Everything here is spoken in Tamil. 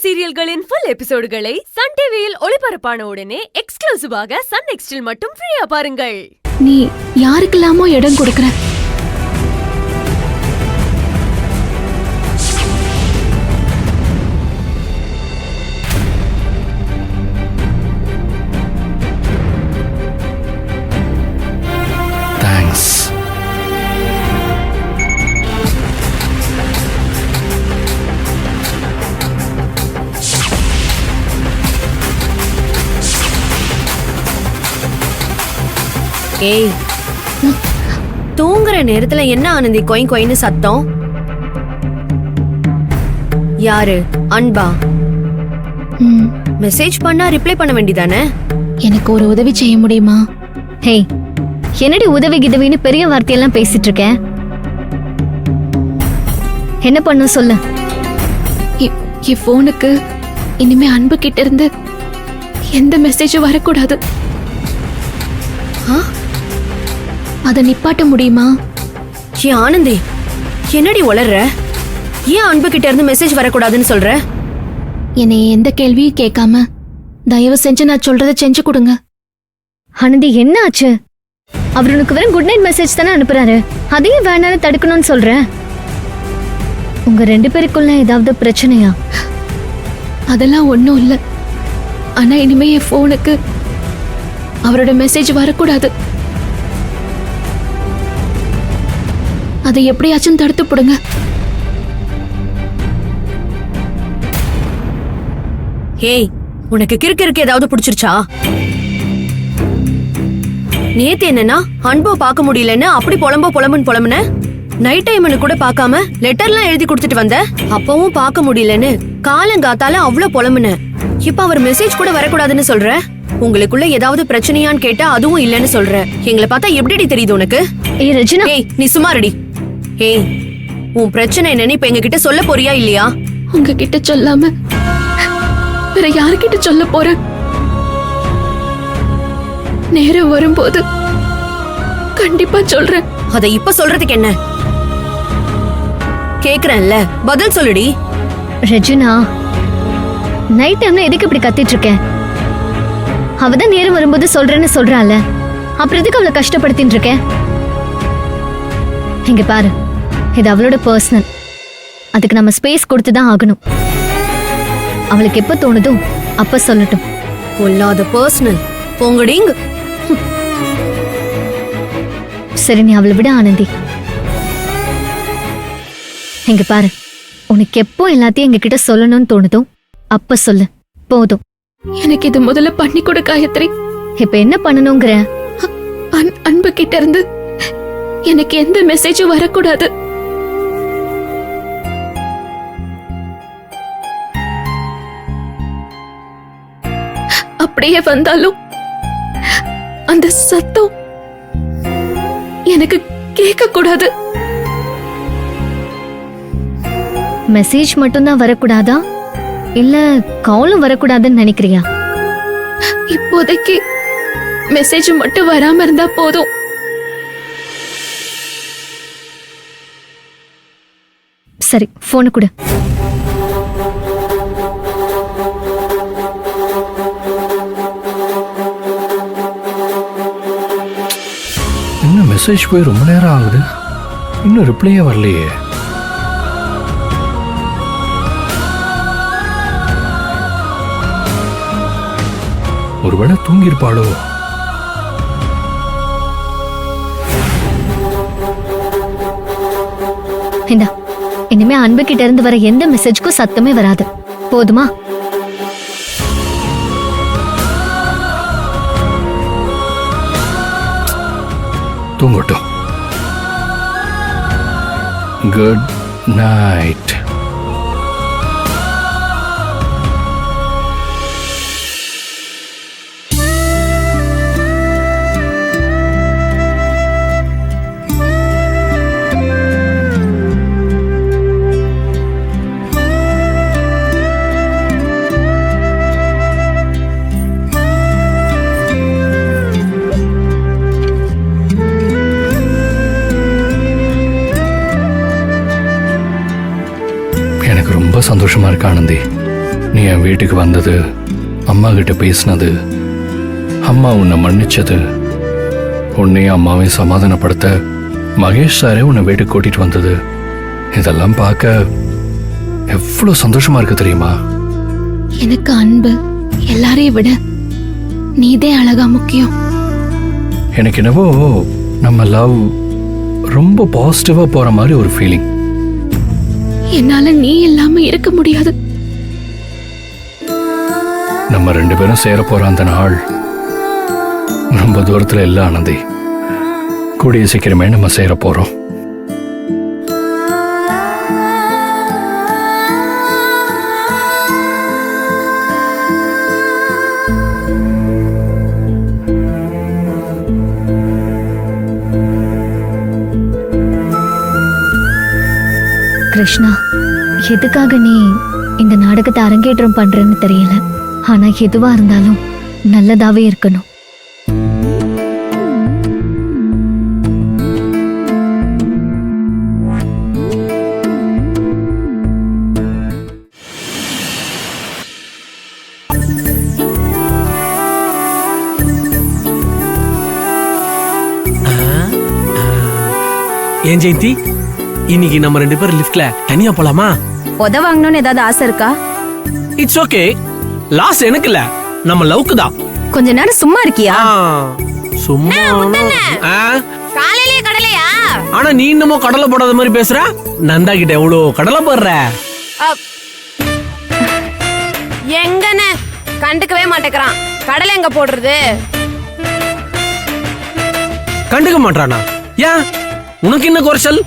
சீரியல்களின் ஃபுல் எபிசோடுகளை சன் டிவியில் ஒளிபரப்பான உடனே எக்ஸ்க்ளூசிவாக சன் நெக்ஸ்டில் மட்டும் ஃப்ரீயா பாருங்கள். நீ யாருக்கெல்லாமோ இடம் கொடுக்கற? தேங்க்ஸ். ஏய், தூங்குற நேரத்துல என்ன ஆனந்தி கொய் கொயின்னு சத்தம்? யாரு? அன்பா? மெசேஜ் பண்ணா ரிப்ளை பண்ண வேண்டியதானே? எனக்கு ஒரு உதவி செய்ய முடியுமா? ஹே, என்னடி உதவி கிதவின்னு பெரிய வார்த்தையெல்லாம் பேசிட்டு இருக்க? என்ன பண்ண சொல்லு. என் போனுக்கு இனிமே அன்பு கிட்ட இருந்து எந்த மெசேஜும் வரக்கூடாது. அத நிப்பாட்ட முடியுமா? ஏன் ஆனந்தி, என்னடி உளர்ற? ஏன் அன்பு கிட்ட இருந்து மெசேஜ் வரக்கூடாதுன்னு சொல்ற? என்னை எந்த கேள்வியும் கேட்காம தயவு செஞ்சு நான் சொல்றதை செஞ்சு கொடுங்க. ஆனந்தி, என்ன ஆச்சு? அவர் உனக்கு வெறும் குட் நைட் மெசேஜ் தானே அனுப்புறாரு, அதையும் வேணாலும் தடுக்கணும்னு சொல்ற. உங்க ரெண்டு பேருக்குள்ள ஏதாவது பிரச்சனையா? அதெல்லாம் ஒண்ணும் இல்ல. ஆனா இனிமே என் போனுக்கு அவரோட மெசேஜ் வரக்கூடாது. அதை எப்படியாச்சும் தடுத்து போடுங்க. ஏய், உனக்கு கிறுக்கு ஏதாவது பிடிச்சிருச்சா? நேத்து என்னன்னா அன்போ பார்க்க முடியலன்னு அப்படி புலம்புன்னு நைட் டைம்னு கூட பார்க்காம லெட்டர்லாம் எழுதி கொடுத்துட்டு வந்த. அப்பவும் பார்க்க முடியலன்னு காலங்காத்தால அவ்வளவு புலம்புன. இப்ப அவர் மெசேஜ் கூட வரக்கூடாதுன்னு சொல்ற. உங்களுக்குள்ள ஏதாவது பிரச்சனையான்னு கேட்டா அதுவும் இல்லன்னு சொல்ற. எங்களை பார்த்தா எப்படி தெரியுது உனக்கு? ஏய் ரஜினா, ஏய் நீ சும்மா ரெடி. ஏய், உன் பிரச்சனை என்னன்னு இப்ப எங்க கிட்ட சொல்ல போறியா இல்லையா? உங்ககிட்ட சொல்லாம வேற யாருக்கிட்ட சொல்ல போற? நேரம் வரும்போது கண்டிப்பா சொல்றேன். அத இப்ப சொல்றதுக்கு என்ன? கேக்குறேன்ல, பதில் சொல்லுடி. ரஜினா, நைட் டைம்ல எதுக்கு இப்படி கத்திட்டு இருக்க? அவதான் நேரம் வரும்போது சொல்றேன்னு சொல்றாள், அப்புறம் எதுக்கு அவளை கஷ்டப்படுத்திட்டு இருக்க? இங்க பாரு, இது அவளோட பர்சனல். அதுக்கு நம்ம ஸ்பேஸ் கொடுத்துதான் ஆகணும். அவளுக்கு எப்ப தோணுதோ அப்ப சொல்லட்டும். கொல்லாத பர்சனல் பொங்கடிங். சரி, நீ அவளை விட ஆனந்தி. இங்க பாரு, உனக்கு எப்போ எல்லாத்தையும் எங்க கிட்ட சொல்லணும்னு தோணுதோ அப்ப சொல்லு, போதும். எனக்கு இது முதல்ல பண்ணி கொடு காயத்ரி. இப்ப என்ன பண்ணணுங்கிற? அன்பு கிட்ட இருந்து எனக்கு எந்த மெசேஜும் வரக்கூடாது. அப்படியே வந்தாலும் அந்த சத்தம் எனக்கு கேட்க கூடாது. மெசேஜ் மட்டும்தான் வரக்கூடாதா, இல்ல காலும் வரக்கூடாதுன்னு நினைக்கிறியா? இப்போதைக்கு மெசேஜ் மட்டும் வராம இருந்தா போதும். சரி, போனை கொடு. இன்னும் மெசேஜ் போய் ரொம்ப நேரம் ஆகுது, இன்னும் ரிப்ளையே வரலையே. ஒருவேளை தூங்கிருப்பாளோ? இந்தா, இனிமே அன்பு கிட்ட இருந்து வர எந்த மெசேஜ்க்கும் சத்தமே வராது, போதுமா? தூங்கட்டும். Good night. ரொம்ப சந்தோஷமா இருக்கு ஆனந்தி. நீ என் வீட்டுக்கு வந்தது, அம்மா கிட்ட பேசினது, அம்மா உன்னை மன்னிச்சது, உன்னையும் அம்மாவையும் சமாதானப்படுத்த மகேஷ் சாரே உன்னை வீட்டுக்கு கூட்டிட்டு வந்தது, இதெல்லாம் பார்க்க எவ்வளவு சந்தோஷமா இருக்கு தெரியுமா? எனக்கு அன்பு எல்லாரையும் விட நீதே அழகா முக்கியம். எனக்கு என்னவோ நம்ம லவ் ரொம்ப பாசிட்டிவா போற மாதிரி ஒரு ஃபீலிங். என்னால நீ இல்லாம இருக்க முடியாது. நம்ம 2 பேரும் சேர போற அந்த நாள் ரொம்ப தூரத்துல இல்ல ஆனந்தி. கூடிய சீக்கிரமே நம்ம சேர போறோம். கிருஷ்ணா, எதுக்காக நீ இந்த நாடகத்தை அரங்கேற்றம் பண்றேன்னு தெரியல. ஆனா எதுவா இருந்தாலும் நல்லதாவே இருக்கணும். ஏன் ஜெயந்தி, இன்னைக்கு நம்ம 2 பேரும் லிஃப்ட்ல தனியா போலாமா? உத வாங்கணும்னு ஏதாவது ஆசை இருக்கா? It's okay. லாஸ் எனக்கு இல்ல, நம்ம லவ்க்கு தான். கொஞ்ச நேரம் சும்மா இருக்கியா? சும்மா காலையிலே கடலையா? ஆனா நீ இன்னமும் கடலை போடாத மாதிரி பேசுற. நந்தா கிட்ட எவ்வளவு கடலை போடுற. எங்கன்னு கண்டுக்கவே மாட்டேங்கிறான். கடலை எங்க போடுறது? கண்டுக்க மாட்டானா? ஏன், உனக்கு என்ன குறைச்சல்?